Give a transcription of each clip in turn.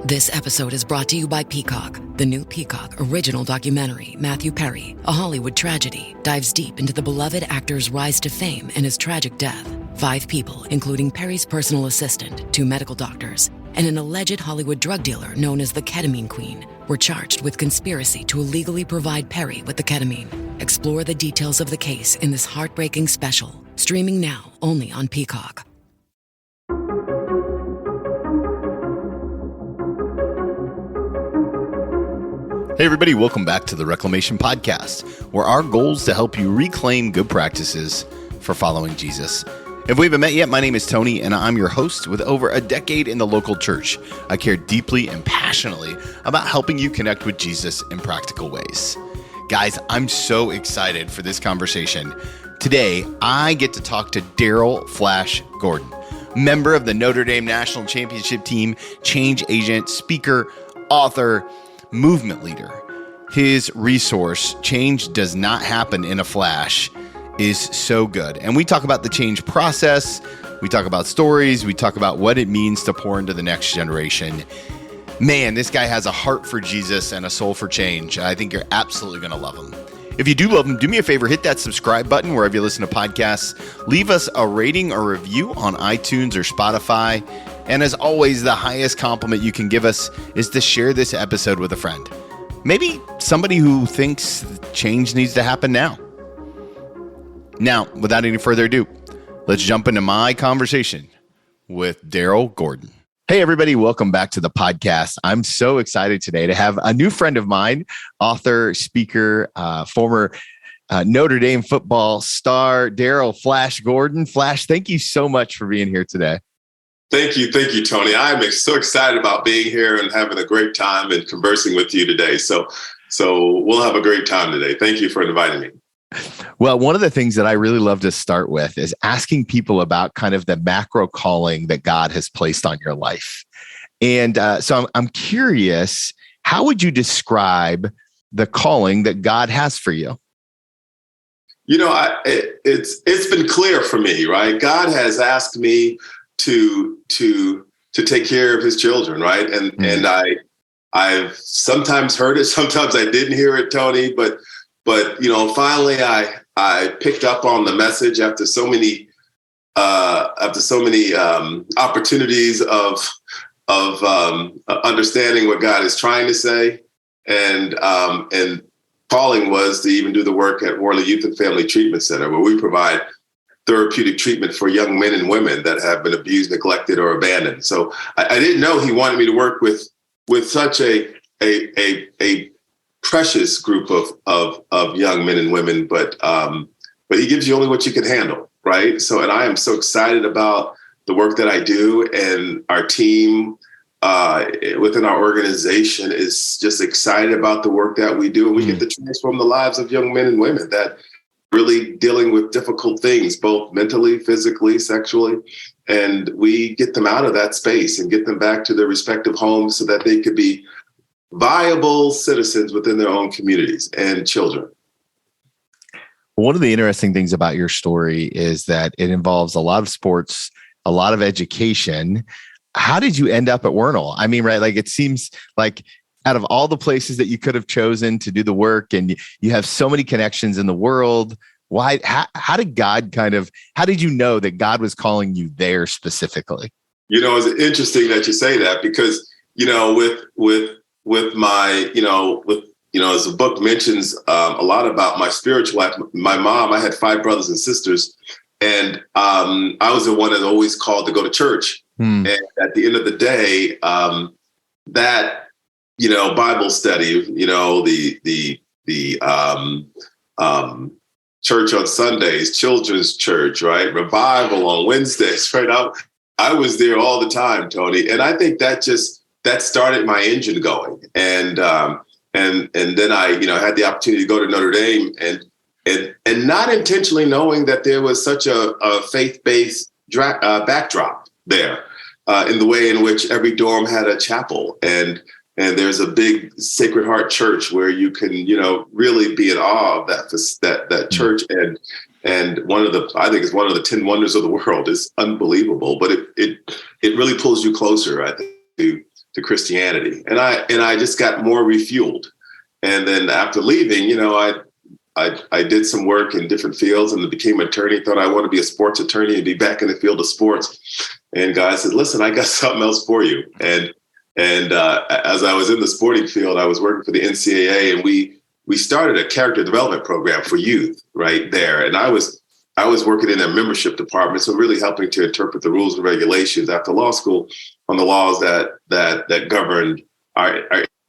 This episode is brought to you by Peacock. The new Peacock original documentary, Matthew Perry, A Hollywood Tragedy, dives deep into the beloved actor's rise to fame and his tragic death. 5 people, including Perry's personal assistant, 2 medical doctors, and an alleged Hollywood drug dealer known as the Ketamine Queen, were charged with conspiracy to illegally provide Perry with the ketamine. Explore the details of the case in this heartbreaking special, streaming now only on Peacock. Hey everybody, welcome back to the Reclamation Podcast, where our goal is to help you reclaim good practices for following Jesus. If we haven't met yet, my name is Tony, and I'm your host. With over a decade in the local church, I care deeply and passionately about helping you connect with Jesus in practical ways. Guys, I'm so excited for this conversation. Today, I get to talk to Darrell Flash Gordon, member of the Notre Dame National Championship team, change agent, speaker, author, movement leader. His resource, Change Does Not Happen in a Flash, is so good. And we talk about the change process. We talk about stories. We talk about what it means to pour into the next generation. Man, this guy has a heart for Jesus and a soul for change. I think you're absolutely going to love him. If you do love him, do me a favor, hit that subscribe button wherever you listen to podcasts. Leave us a rating or review on iTunes or Spotify. And as always, the highest compliment you can give us is to share this episode with a friend. Maybe somebody who thinks change needs to happen now. Now, without any further ado, let's jump into my conversation with Darrell Gordon. Hey, everybody. Welcome back to the podcast. I'm so excited today to have a new friend of mine, author, speaker, former Notre Dame football star, Darrell Flash Gordon. Flash, thank you so much for being here today. Thank you, Tony. I'm so excited about being here and having a great time and conversing with you today. So we'll have a great time today. Thank you for inviting me. Well, one of the things that I really love to start with is asking people about kind of the macro calling that God has placed on your life. And so I'm curious, how would you describe the calling that God has for you? You know, it's been clear for me, right? God has asked me to take care of his children, right? And I've sometimes heard it, sometimes I didn't hear it, Tony, but you know, finally I picked up on the message after so many opportunities of understanding what God is trying to say, and calling was to even do the work at Worley Youth and Family Treatment Center, where we provide therapeutic treatment for young men and women that have been abused, neglected, or abandoned. So I didn't know he wanted me to work with such a precious group of young men and women, but he gives you only what you can handle, right? So, and I am so excited about the work that I do, and our team within our organization is just excited about the work that we do, and we get to transform the lives of young men and women that really dealing with difficult things, both mentally, physically, sexually, and we get them out of that space and get them back to their respective homes so that they could be viable citizens within their own communities and children. One of the interesting things about your story is that it involves a lot of sports, a lot of education. How did you end up at Wernell? I mean, right, like it seems like out of all the places that you could have chosen to do the work, and you have so many connections in the world, why? How did you know that God was calling you there specifically? You know, it's interesting that you say that, because, you know, with my, as the book mentions a lot about my spiritual life, my mom, I had 5 brothers and sisters, and I was the one that always called to go to church. And at the end of the day, that, Bible study, the church on Sundays, children's church, right? Revival on Wednesdays, right? I was there all the time, Tony. And I think that started my engine going. And then I, had the opportunity to go to Notre Dame, and not intentionally knowing that there was such a faith-based backdrop there, in the way in which every dorm had a chapel, and there's a big Sacred Heart Church where you can, really be in awe of that church. And I think it's one of the 10 wonders of the world. It's unbelievable, but it really pulls you closer, I think, to Christianity. And I just got more refueled. And then after leaving, I did some work in different fields and became an attorney. Thought I want to be a sports attorney and be back in the field of sports. And God said, listen, I got something else for you. And as I was in the sporting field, I was working for the NCAA, and we started a character development program for youth right there. And I was working in their membership department, so really helping to interpret the rules and regulations after law school on the laws that governed our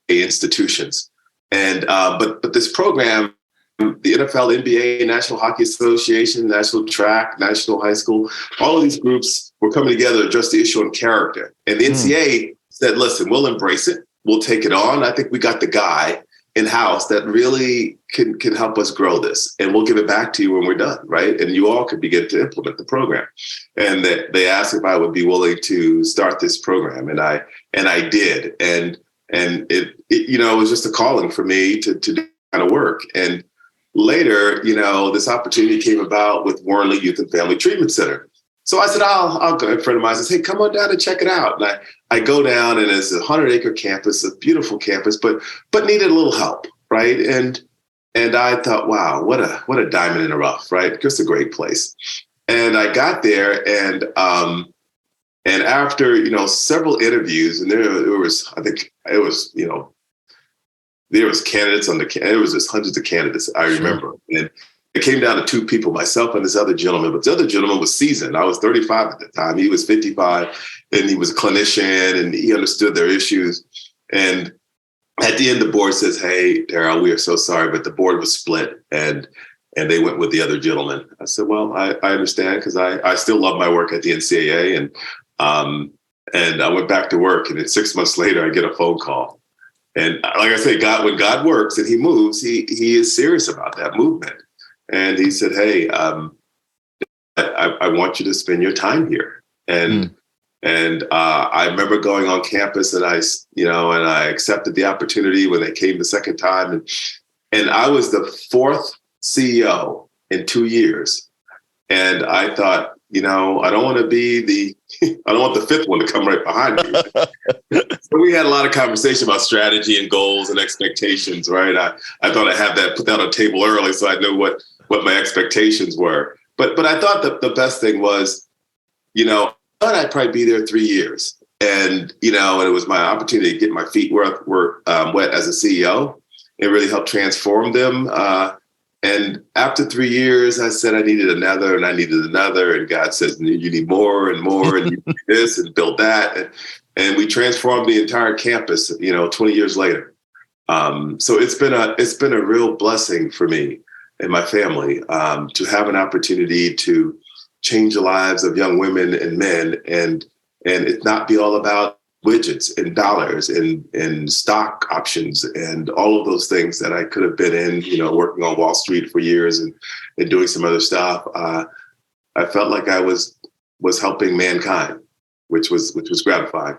institutions. And but this program, the NFL, NBA, National Hockey Association, National Track, National High School, all of these groups were coming together to address the issue on character. And the NCAA said, listen, we'll embrace it. We'll take it on. I think we got the guy in-house that really can help us grow this. And we'll give it back to you when we're done, right? And you all could begin to implement the program. And they asked if I would be willing to start this program. And I did. And it was just a calling for me to do that kind of work. And later, this opportunity came about with Warrenley Youth and Family Treatment Center. So I said, I'll go. A friend of mine says, hey, come on down and check it out. And I go down, and it's a 100-acre campus, a beautiful campus, but needed a little help, right? And I thought, wow, what a diamond in the rough, right? Just a great place. And I got there, and after several interviews, and there was candidates there was just hundreds of candidates, I remember. And it came down to two people, myself and this other gentleman. But the other gentleman was seasoned. I was 35 at the time. He was 55, and he was a clinician, and he understood their issues. And at the end, the board says, hey, Darrell, we are so sorry, but the board was split, and they went with the other gentleman. I said, well, I understand, because I still love my work at the NCAA. And I went back to work, and then 6 months later, I get a phone call. And like I say, when God works and he moves, he is serious about that movement. And he said, hey, I want you to spend your time here. And I remember going on campus, and I accepted the opportunity when they came the second time. And I was the fourth CEO in 2 years. And I thought, I don't want to be I don't want the fifth one to come right behind me. So we had a lot of conversation about strategy and goals and expectations, right? I thought I'd have that put that on the table early, so I knew what my expectations were. But I thought that the best thing was, I thought I'd probably be there 3 years. And, and it was my opportunity to get my feet wet as a CEO and really help transform them. And after 3 years, I said I needed another, and I needed another. And God says, you need more and more, and you need this and build that. And we transformed the entire campus, 20 years later. So it's been a real blessing for me and my family to have an opportunity to change the lives of young women and men, and it not be all about widgets and dollars and stock options and all of those things that I could have been in, working on Wall Street for years and doing some other stuff. I felt like I was helping mankind, which was gratifying.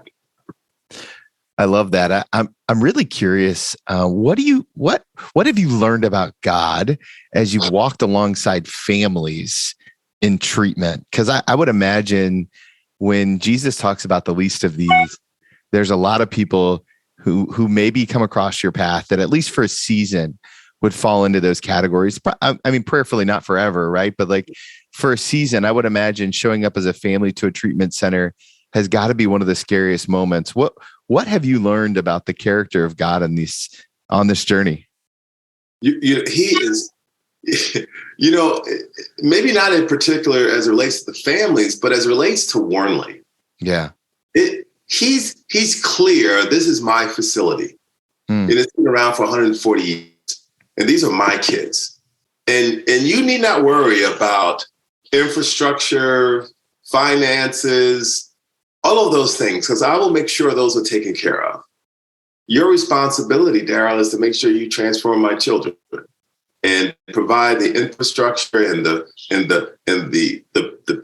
I love that. I'm really curious. What have you learned about God as you've walked alongside families in treatment? Because I would imagine when Jesus talks about the least of these, there's a lot of people who maybe come across your path that at least for a season would fall into those categories. I mean, prayerfully, not forever, right? But like for a season, I would imagine showing up as a family to a treatment center has got to be one of the scariest moments. What have you learned about the character of God on this journey? He is, maybe not in particular as it relates to the families, but as it relates to Warrenley. Yeah. He's clear. This is my facility. And it's been around for 140 years. And these are my kids. And you need not worry about infrastructure, finances, all of those things, because I will make sure those are taken care of. Your responsibility, Darrell, is to make sure you transform my children and provide the infrastructure and the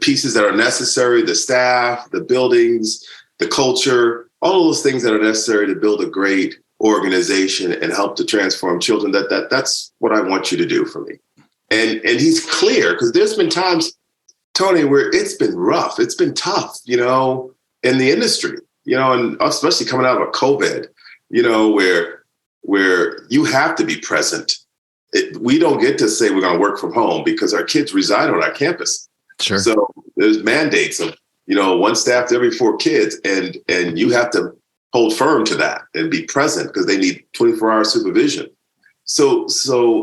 pieces that are necessary, the staff, the buildings, the culture, all of those things that are necessary to build a great organization and help to transform children. That's what I want you to do for me. And he's clear, because there's been times, Tony, where it's been rough. It's been tough, in the industry. and especially coming out of COVID, where you have to be present. We don't get to say we're going to work from home because our kids reside on our campus. Sure. So there's mandates of, one staff to every 4 kids, and you have to hold firm to that and be present because they need 24-hour supervision. So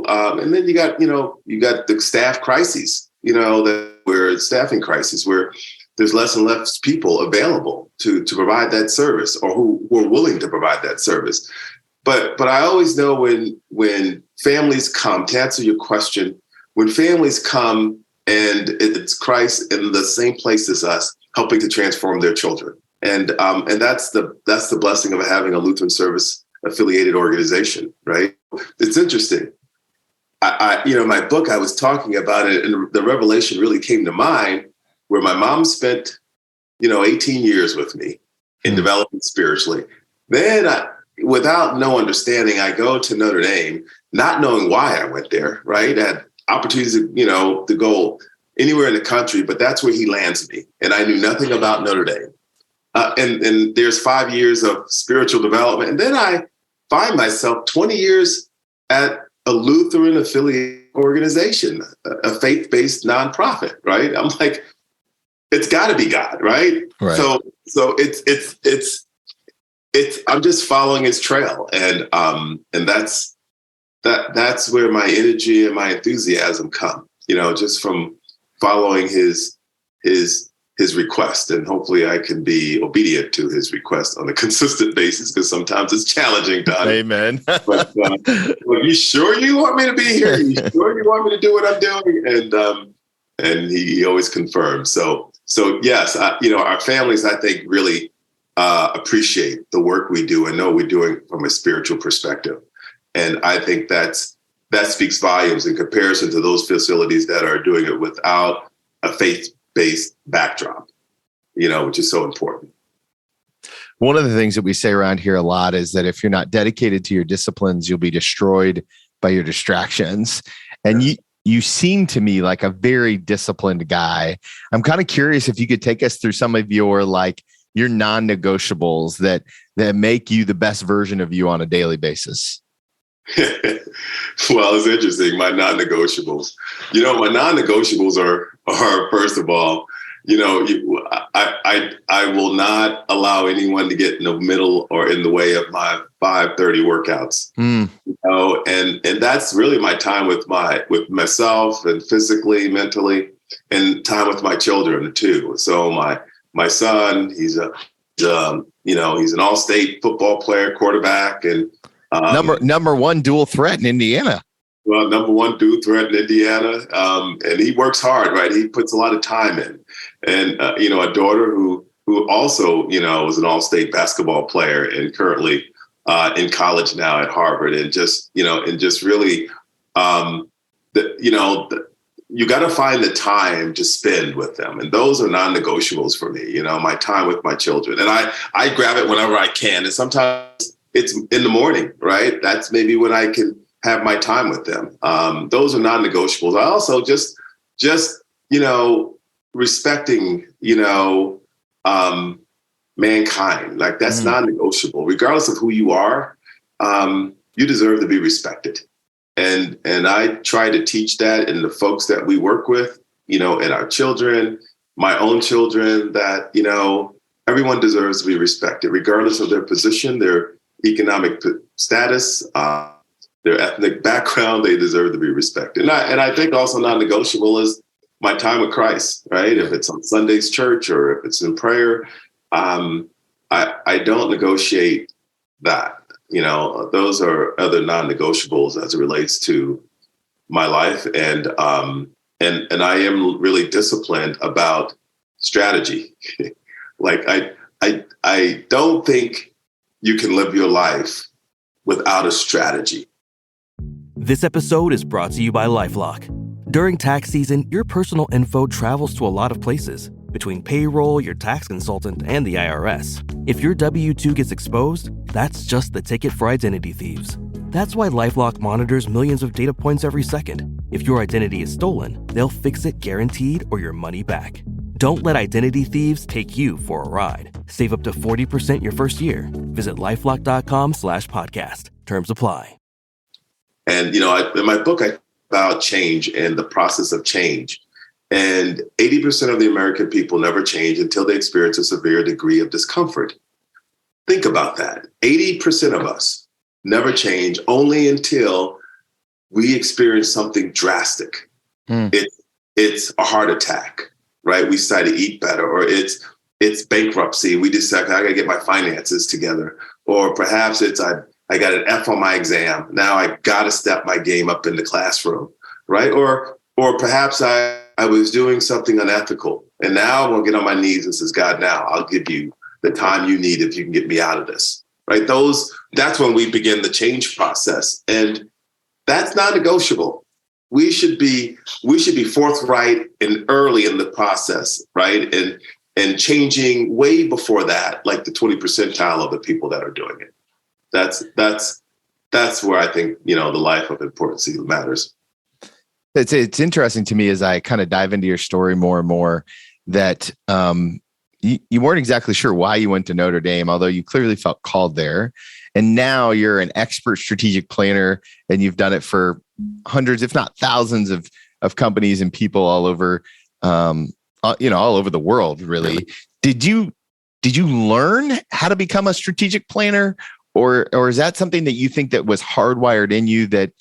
and then you got the staff crises, where staffing crises, where there's less and less people available to provide that service, or who are willing to provide that service. But I always know when families come, to answer your question, when families come and it's Christ in the same place as us, helping to transform their children. And that's the blessing of having a Lutheran service affiliated organization, right? It's interesting. My book, I was talking about it, and the revelation really came to mind where my mom spent, 18 years with me in development spiritually. Then without no understanding, I go to Notre Dame, not knowing why I went there, right? I had opportunities, to go anywhere in the country, but that's where he lands me. And I knew nothing about Notre Dame. And there's 5 years of spiritual development. And then I find myself 20 years at a Lutheran affiliate organization, a faith-based nonprofit, right? I'm like, it's got to be God, right? Right. So it's I'm just following his trail, and that's where my energy and my enthusiasm come, just from following his request, and hopefully I can be obedient to his request on a consistent basis, because sometimes it's challenging, Don. Amen. But you sure you want me to be here? You sure you want me to do what I'm doing? And he always confirms. So yes, our families, I think, really appreciate the work we do and know we're doing from a spiritual perspective. And I think that speaks volumes in comparison to those facilities that are doing it without a faith-based backdrop, which is so important. One of the things that we say around here a lot is that if you're not dedicated to your disciplines, you'll be destroyed by your distractions. And you seem to me like a very disciplined guy. I'm kind of curious if you could take us through some of your non-negotiables that make you the best version of you on a daily basis. Well, it's interesting. My non-negotiables, my non-negotiables are first of all, I will not allow anyone to get in the middle or in the way of my 5:30 workouts. And that's really my time with myself, and physically, mentally, and time with my children too. So my son, he's an all-state football player, quarterback, and number one dual threat in Indiana. Well, number one dual threat in Indiana, and he works hard, right? He puts a lot of time in, and a daughter who also was an all-state basketball player and currently in college now at Harvard, and just really, you got to find the time to spend with them. And those are non-negotiables for me, my time with my children. And I grab it whenever I can. And sometimes it's in the morning, right? That's maybe when I can have my time with them. Those are non-negotiables. I also just respecting, mankind. Like, that's non-negotiable. Regardless of who you are, you deserve to be respected. And I try to teach that in the folks that we work with, and our children, my own children, that, everyone deserves to be respected, regardless of their position, their economic status, their ethnic background. They deserve to be respected. And I think also non-negotiable is my time with Christ, right? If it's on Sunday's church or if it's in prayer, I don't negotiate that. Those are other non-negotiables as it relates to my life. And I am really disciplined about strategy. Like, I don't think you can live your life without a strategy. This episode is brought to you by LifeLock. During tax season, your personal info travels to a lot of places. Between payroll, your tax consultant, and the IRS. If your W-2 gets exposed, that's just the ticket for identity thieves. That's why LifeLock monitors millions of data points every second. If your identity is stolen, they'll fix it guaranteed or your money back. Don't let identity thieves take you for a ride. Save up to 40% your first year. Visit LifeLock.com/podcast. Terms apply. And, in my book, I talk about change and the process of change. And 80% of the American people never change until they experience a severe degree of discomfort. Think about that. 80% of us never change only until we experience something drastic. It's a heart attack, right? We decide to eat better, or it's bankruptcy. We decide I got to get my finances together, or perhaps it's I got an F on my exam. Now I got to step my game up in the classroom, right? Or perhaps I was doing something unethical, and now I'm going to get on my knees and says, God, now I'll give you the time you need if you can get me out of this, right? That's when we begin the change process, and that's non-negotiable. We should be forthright and early in the process, right? And changing way before that, like the 20 percentile of the people that are doing it. That's where I think, the life of importance matters. It's interesting to me as I kind of dive into your story more and more that you weren't exactly sure why you went to Notre Dame, although you clearly felt called there. And now you're an expert strategic planner, and you've done it for hundreds, if not thousands of companies and people all over, all over the world, really. Did you learn how to become a strategic planner, or is that something that you think that was hardwired in you that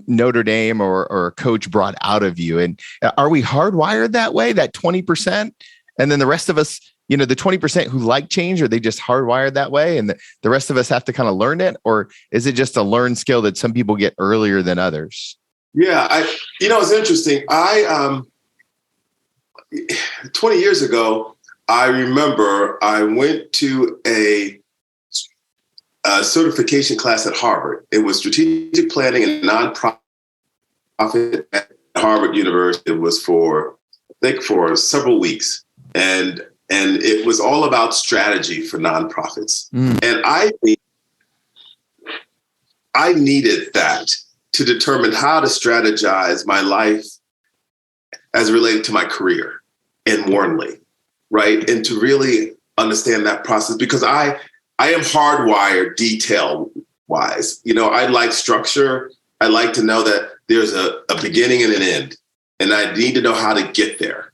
Notre Dame or a coach brought out of you? And are we hardwired that way, that 20%? And then the rest of us, the 20% who like change, are they just hardwired that way? And the rest of us have to kind of learn it? Or is it just a learned skill that some people get earlier than others? Yeah, it's interesting. 20 years ago, I remember I went to a certification class at Harvard. It was strategic planning and nonprofit at Harvard University. It was for several weeks. And it was all about strategy for nonprofits. And I think I needed that to determine how to strategize my life as related to my career and Warrenly, right? And to really understand that process, because I am hardwired detail-wise. I like structure. I like to know that there's a beginning and an end, and I need to know how to get there.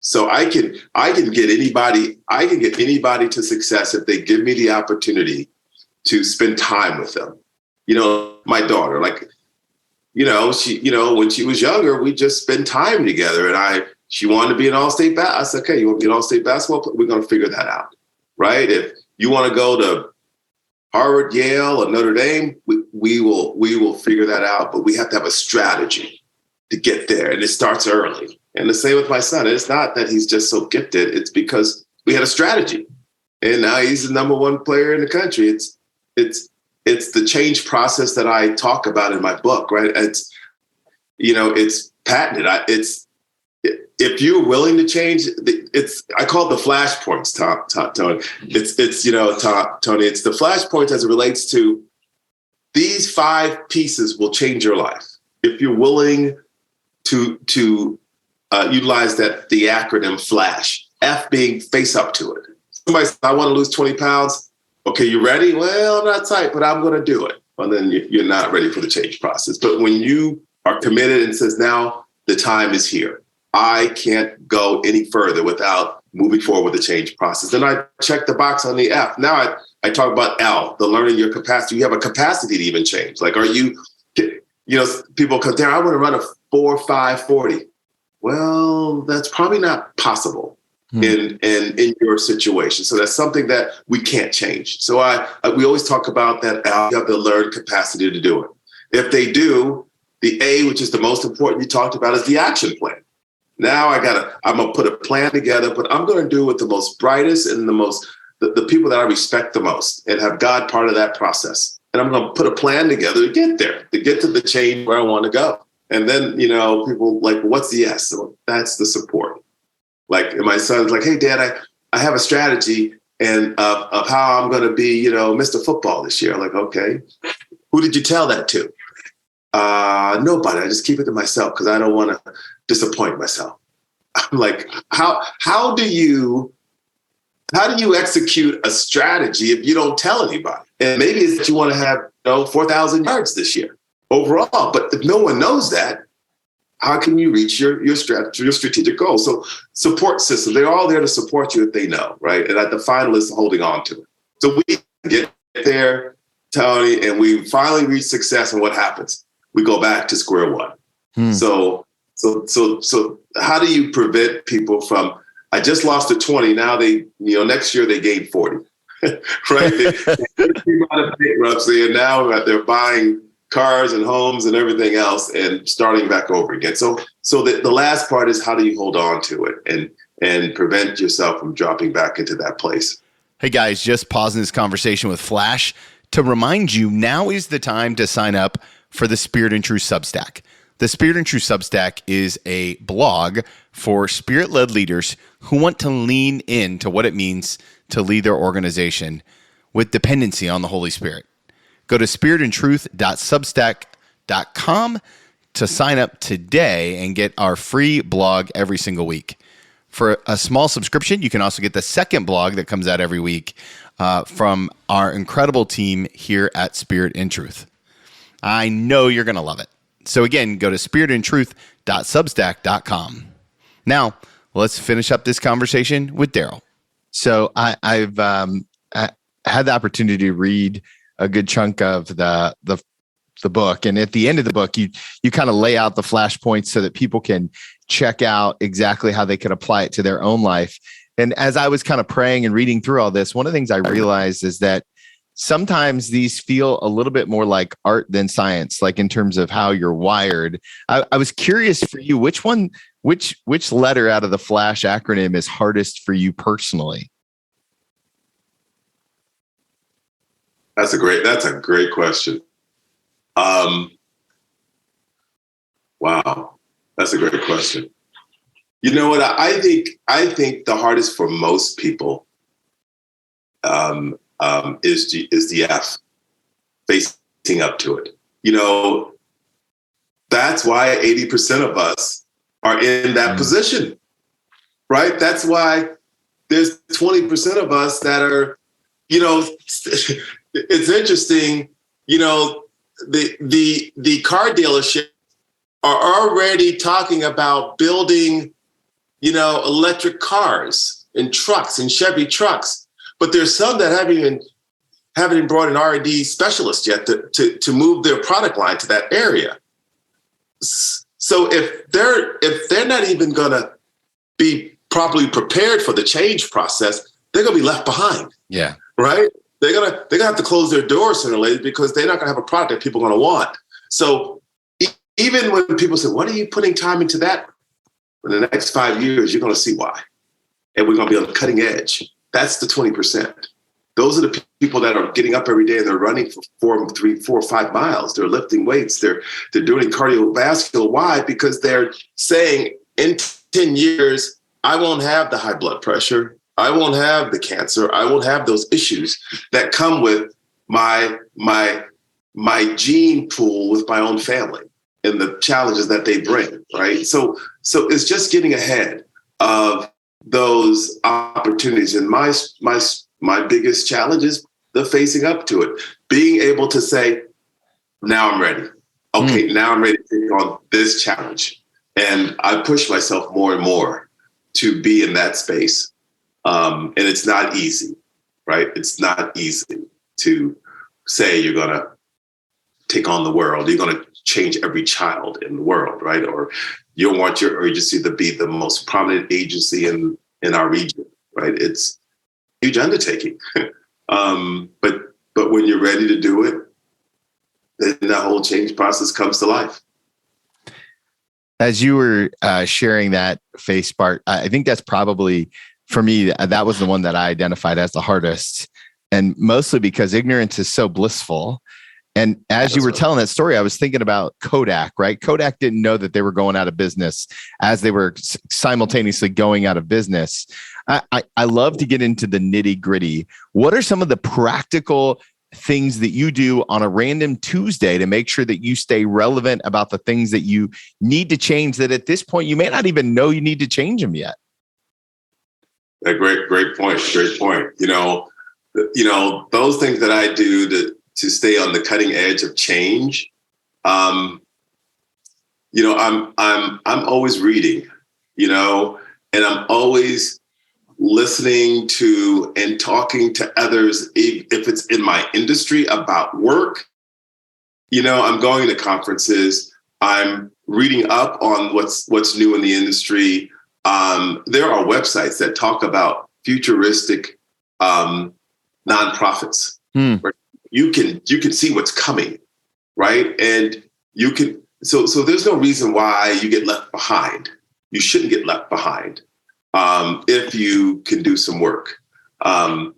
So I can get anybody to success if they give me the opportunity to spend time with them. My daughter, when she was younger, we just spend time together, and she wanted to be an all-state I said, okay, you want to be an all-state basketball player? We're going to figure that out, right? If you want to go to Harvard, Yale, or Notre Dame, we will figure that out, but we have to have a strategy to get there, and it starts early. And the same with my son. It's not that he's just so gifted. It's because we had a strategy, and now he's the number one player in the country. It's the change process that I talk about in my book, right? It's patented. If you're willing to change, I call it the flashpoints, Tony. Tony, it's the flashpoints as it relates to these 5 pieces will change your life if you're willing to utilize the acronym FLASH. F being face up to it. Somebody says, I want to lose 20 pounds. Okay, you ready? Well, I'm not tight, but I'm going to do it. Well, then you're not ready for the change process. But when you are committed and says, now the time is here, I can't go any further without moving forward with the change process. Then I check the box on the F. Now I talk about L, the learning your capacity. You have a capacity to even change. Like, people come down, I want to run a 4.5 Well, that's probably not possible in your situation. So that's something that we can't change. So we always talk about that you have the learned capacity to do it. If they do, the A, which is the most important you talked about, is the action plan. Now I'm going to put a plan together, but I'm going to do it with the most brightest and the people that I respect the most, and have God part of that process. And I'm going to put a plan together to get there, to get to the change where I want to go. And then, people like, what's the S? So that's the support. Like, my son's like, hey, Dad, I have a strategy and of how I'm going to be, Mr. Football this year. I'm like, okay, who did you tell that to? Nobody. I just keep it to myself because I don't want to disappoint myself. I'm like, how do you execute a strategy if you don't tell anybody? And maybe it's that you want to have 4,000 yards this year overall, but if no one knows that, how can you reach your strategic goal? So support system, they're all there to support you if they know, right? And at the finalists holding on to it. So we get there, Tony, and we finally reach success. And what happens? We go back to square one. So how do you prevent people from, I just lost to 20. Now next year they gain 40, right? They came out of bankruptcy and now they're buying cars and homes and everything else and starting back over again. So the last part is, how do you hold on to it and prevent yourself from dropping back into that place? Hey guys, just pausing this conversation with Flash to remind you, now is the time to sign up for the Spirit and Truth Substack. The Spirit and Truth Substack is a blog for spirit-led leaders who want to lean into what it means to lead their organization with dependency on the Holy Spirit. Go to spiritandtruth.substack.com to sign up today and get our free blog every single week. For a small subscription, you can also get the second blog that comes out every week from our incredible team here at Spirit and Truth. I know you're going to love it. So again, go to spiritandtruth.substack.com. Now, let's finish up this conversation with Darrell. So I've had the opportunity to read a good chunk of the book, and at the end of the book, you kind of lay out the flashpoints so that people can check out exactly how they can apply it to their own life. And as I was kind of praying and reading through all this, one of the things I realized is that sometimes these feel a little bit more like art than science, like in terms of how you're wired. I was curious for you, which letter out of the FLASH acronym is hardest for you personally? That's a great question. Wow, that's a great question. You know what? I think the hardest for most people is the F, facing up to it. That's why 80% of us are in that position, right? That's why there's 20% of us that are, it's interesting, the car dealership are already talking about building, electric cars and trucks and Chevy trucks. But there's some that haven't even brought an R&D specialist yet to move their product line to that area. So if they're not even going to be properly prepared for the change process, they're going to be left behind. Yeah. Right? They're gonna have to close their doors sooner or later because they're not going to have a product that people are going to want. So even when people say, "What are you putting time into that?" In the next 5 years, you're going to see why, and we're going to be on the cutting edge. That's the 20%. Those are the people that are getting up every day and they're running for 4 or 5 miles. They're lifting weights. They're doing cardiovascular. Why? Because they're saying in 10 years, I won't have the high blood pressure. I won't have the cancer. I won't have those issues that come with my gene pool with my own family and the challenges that they bring, right? So it's just getting ahead of those opportunities. And my biggest challenge is the facing up to it, being able to say, now I'm ready. Okay, now I'm ready to take on this challenge. And I push myself more and more to be in that space. And it's not easy, right? It's not easy to say you're going to take on the world. You're going to change every child in the world, right? Or you want your agency to be the most prominent agency in our region, right? It's a huge undertaking. But when you're ready to do it, then the whole change process comes to life. As you were sharing that face part, I think that's probably, for me, that was the one that I identified as the hardest. And mostly because ignorance is so blissful. And as you were telling that story, I was thinking about Kodak, right? Kodak didn't know that they were going out of business as they were simultaneously going out of business. I love to get into the nitty gritty. What are some of the practical things that you do on a random Tuesday to make sure that you stay relevant about the things that you need to change that at this point you may not even know you need to change them yet? A great point. Great point. Those things that I do to stay on the cutting edge of change. I'm always reading, and I'm always listening to and talking to others, if it's in my industry about work. I'm going to conferences. I'm reading up on what's new in the industry. There are websites that talk about futuristic nonprofits where you can see what's coming, right? And you can so there's no reason why you get left behind. You shouldn't get left behind if you can do some work. I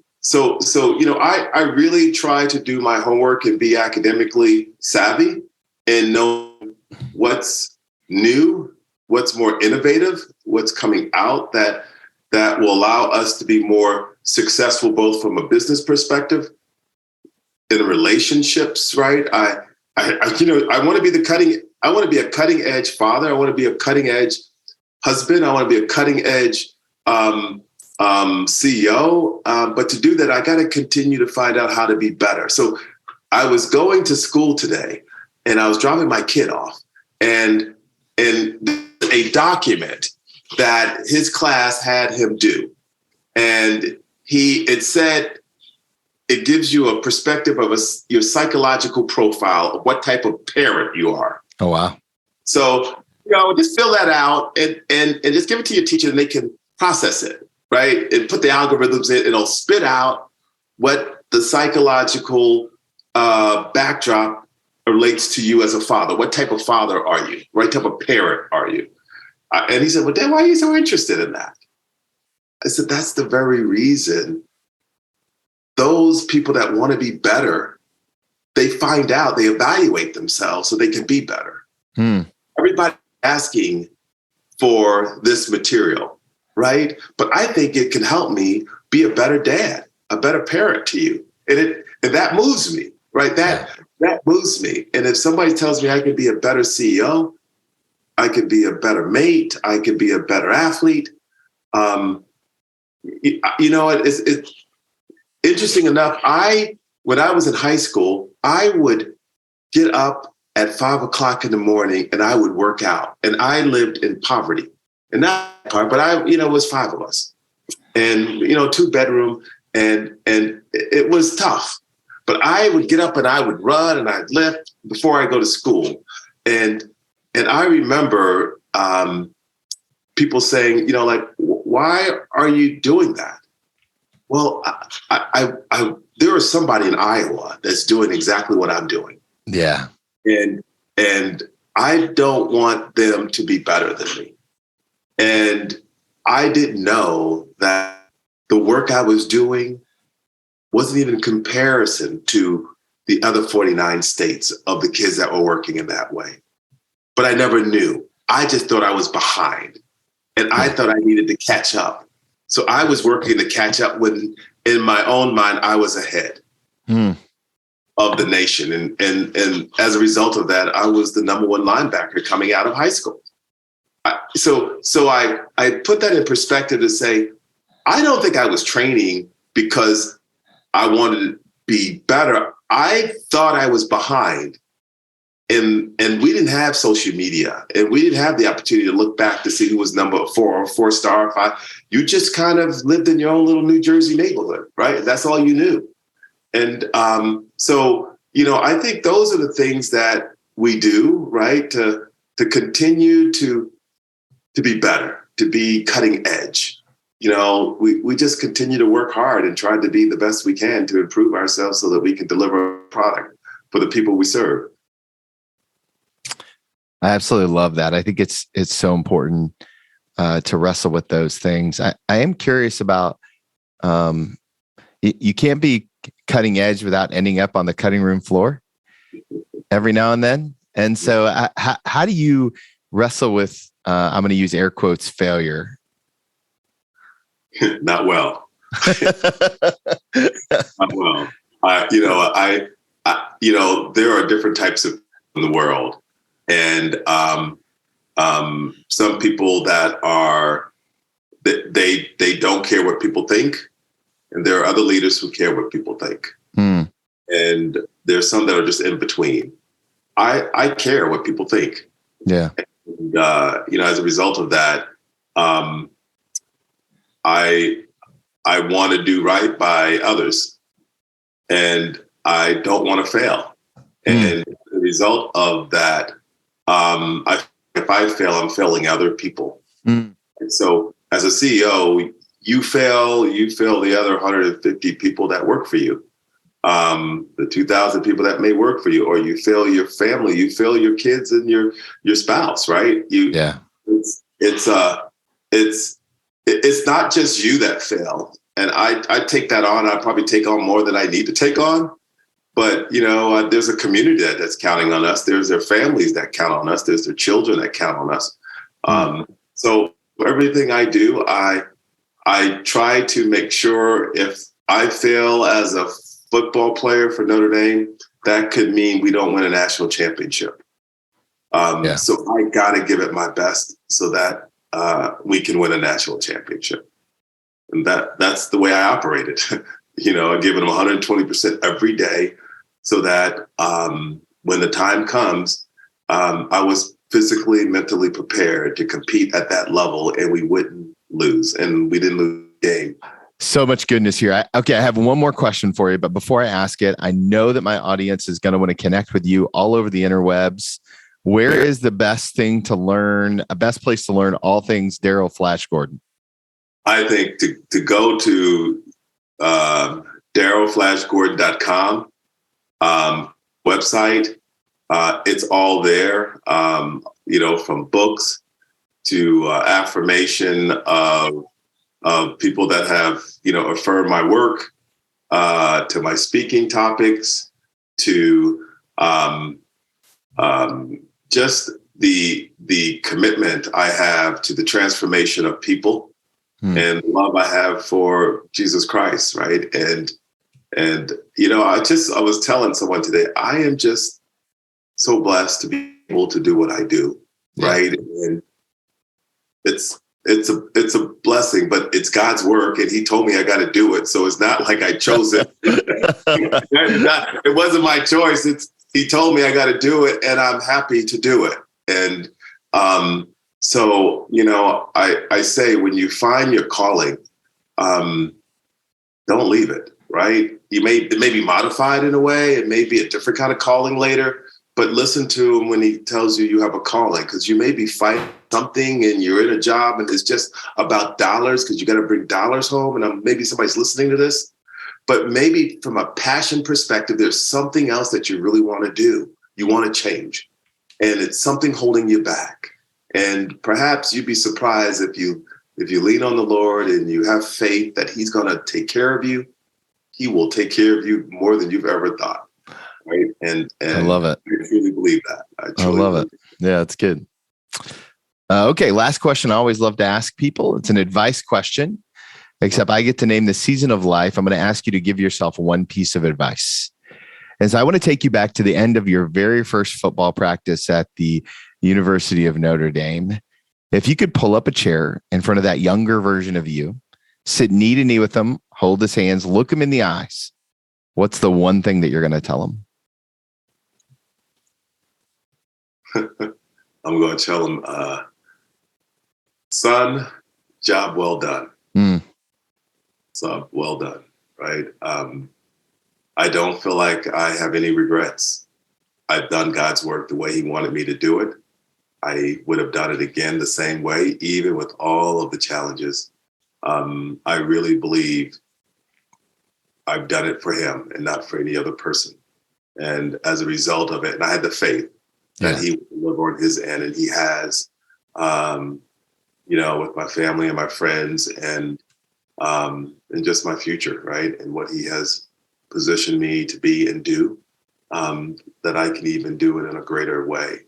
really try to do my homework and be academically savvy and know what's new, what's more innovative, what's coming out that will allow us to be more successful, both from a business perspective, in relationships, right? I want to be I want to be a cutting edge father. I want to be a cutting edge husband. I want to be a cutting edge CEO. But to do that, I got to continue to find out how to be better. So I was going to school today and I was dropping my kid off, and a document that his class had him do. And it said, it gives you a perspective of your psychological profile of what type of parent you are. Oh, wow. So, just fill that out and just give it to your teacher and they can process it, right? And put the algorithms in. It'll spit out what the psychological backdrop relates to you as a father. What type of father are you? What type of parent are you? And he said, well, then why are you so interested in that? I said, that's the very reason those people that want to be better, they find out, they evaluate themselves so they can be better. Everybody asking for this material, right? But I think it can help me be a better dad, a better parent to you. And that moves me, right? That moves me. And if somebody tells me I can be a better CEO, I could be a better mate, I could be a better athlete. It's interesting enough. When I was in high school, I would get up at 5 o'clock in the morning and I would work out. And I lived in poverty. And not part, but it was 5 of us. And, 2-bedroom, and it was tough. But I would get up and I would run and I'd lift before I go to school. And I remember people saying, why are you doing that? Well, there is somebody in Iowa that's doing exactly what I'm doing. Yeah. And I don't want them to be better than me. And I didn't know that the work I was doing wasn't even in comparison to the other 49 states of the kids that were working in that way. But I never knew. I just thought I was behind. And I thought I needed to catch up. So I was working to catch up when, in my own mind, I was ahead of the nation. And as a result of that, I was the number one linebacker coming out of high school. So I put that in perspective to say, I don't think I was training because I wanted to be better. I thought I was behind. And we didn't have social media, and we didn't have the opportunity to look back to see who was number 4 or 4-star or 5. You just kind of lived in your own little New Jersey neighborhood, right? That's all you knew. And I think those are the things that we do, right? To continue to be better, to be cutting edge. We just continue to work hard and try to be the best we can to improve ourselves so that we can deliver a product for the people we serve. I absolutely love that. I think it's so important to wrestle with those things. I am curious about, you can't be cutting edge without ending up on the cutting room floor every now and then. And so how do you wrestle with, I'm going to use air quotes, failure? Not well. Not well. There are different types of in the world, and some people that are they don't care what people think, and there are other leaders who care what people think, and there's some that are just in between. I care what people think. Yeah. And, as a result of that, I want to do right by others, and I don't want to fail. And the result of that, if I fail, I'm failing other people. And so as a CEO, you fail the other 150 people that work for you, the 2,000 people that may work for you, or you fail your family, you fail your kids and your spouse, right? It's not just you that fail. And I take that on. I probably take on more than I need to take on. But, there's a community that's counting on us. There's their families that count on us. There's their children that count on us. So everything I do, I try to make sure if I fail as a football player for Notre Dame, that could mean we don't win a national championship. So I got to give it my best so that we can win a national championship. And that's the way I operated. I give them 120% every day so that when the time comes, I was physically, mentally prepared to compete at that level, and we wouldn't lose. And we didn't lose the game. So much goodness here. I have one more question for you, but before I ask it, I know that my audience is going to want to connect with you all over the interwebs. Where is the best place to learn all things Darrell Flash Gordon? I think to go to darrellflashgordon.com website. It's all there, from books to affirmation of people that have, affirmed my work, to my speaking topics, to just the commitment I have to the transformation of people and the love I have for Jesus Christ, right? And I was telling someone today, I am just so blessed to be able to do what I do, right? And it's a blessing, but it's God's work, and He told me I got to do it. So it's not like I chose it. It wasn't my choice. He told me I got to do it, and I'm happy to do it. And so I say, when you find your calling, don't leave it. Right? It may be modified in a way. It may be a different kind of calling later. But listen to him when he tells you have a calling, because you may be fighting something and you're in a job and it's just about dollars because you got to bring dollars home. And maybe somebody's listening to this, but maybe from a passion perspective, there's something else that you really want to do. You want to change, and it's something holding you back. And perhaps you'd be surprised if you lean on the Lord and you have faith that He's going to take care of you. He will take care of you more than you've ever thought. Right. And I love it. I truly believe that. I love it. Yeah, it's good. Okay. Last question. I always love to ask people. It's an advice question, except I get to name the season of life. I'm going to ask you to give yourself one piece of advice. And so I want to take you back to the end of your very first football practice at the University of Notre Dame. If you could pull up a chair in front of that younger version of you, sit knee to knee with him, hold his hands, look him in the eyes, what's the one thing that you're going to tell him? I'm going to tell him, son, job well done. Job well done, right? I don't feel like I have any regrets. I've done God's work the way He wanted me to do it. I would have done it again the same way, even with all of the challenges. I really believe I've done it for Him and not for any other person. And as a result of it, and I had the faith that He would deliver on His end, and He has, with my family and my friends and just my future, right? And what He has positioned me to be and do, that I can even do it in a greater way.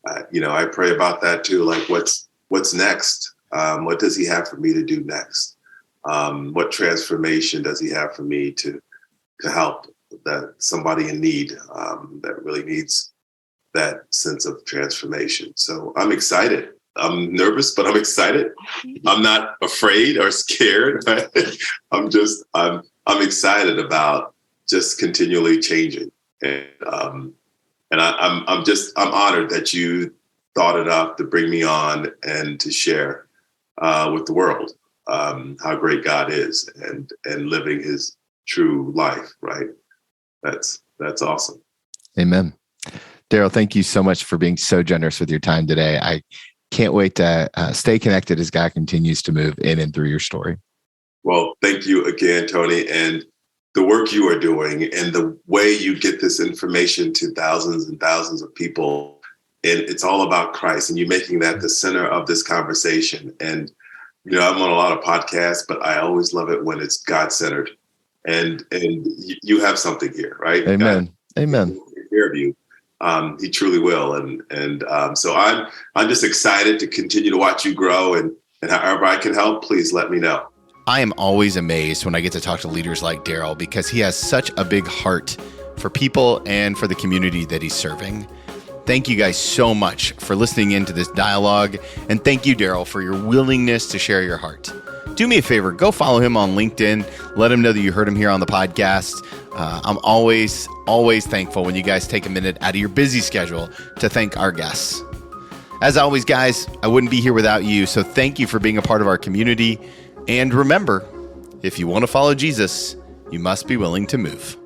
I pray about that too. Like, what's next? What does He have for me to do next? What transformation does He have for me to help that somebody in need that really needs that sense of transformation. So I'm excited. I'm nervous, but I'm excited. I'm not afraid or scared. I'm excited about just continually changing. And I'm honored that you thought enough to bring me on and to share with the world how great God is and living his true life, right? That's awesome. Amen. Darrell, thank you so much for being so generous with your time today. I can't wait to stay connected as God continues to move in and through your story. Well, thank you again, Tony, and the work you are doing and the way you get this information to thousands and thousands of people. And it's all about Christ, and you're making that the center of this conversation. And, I'm on a lot of podcasts, but I always love it when it's God-centered. And you have something here, right? Amen. God, Amen. He'll take care of you. He truly will. And so I'm just excited to continue to watch you grow, and however I can help, please let me know. I am always amazed when I get to talk to leaders like Darrell because he has such a big heart for people and for the community that he's serving. Thank you guys so much for listening into this dialogue. And thank you, Darrell, for your willingness to share your heart. Do me a favor, go follow him on LinkedIn. Let him know that you heard him here on the podcast. I'm always thankful when you guys take a minute out of your busy schedule to thank our guests. As always, guys, I wouldn't be here without you. So thank you for being a part of our community. And remember, if you want to follow Jesus, you must be willing to move.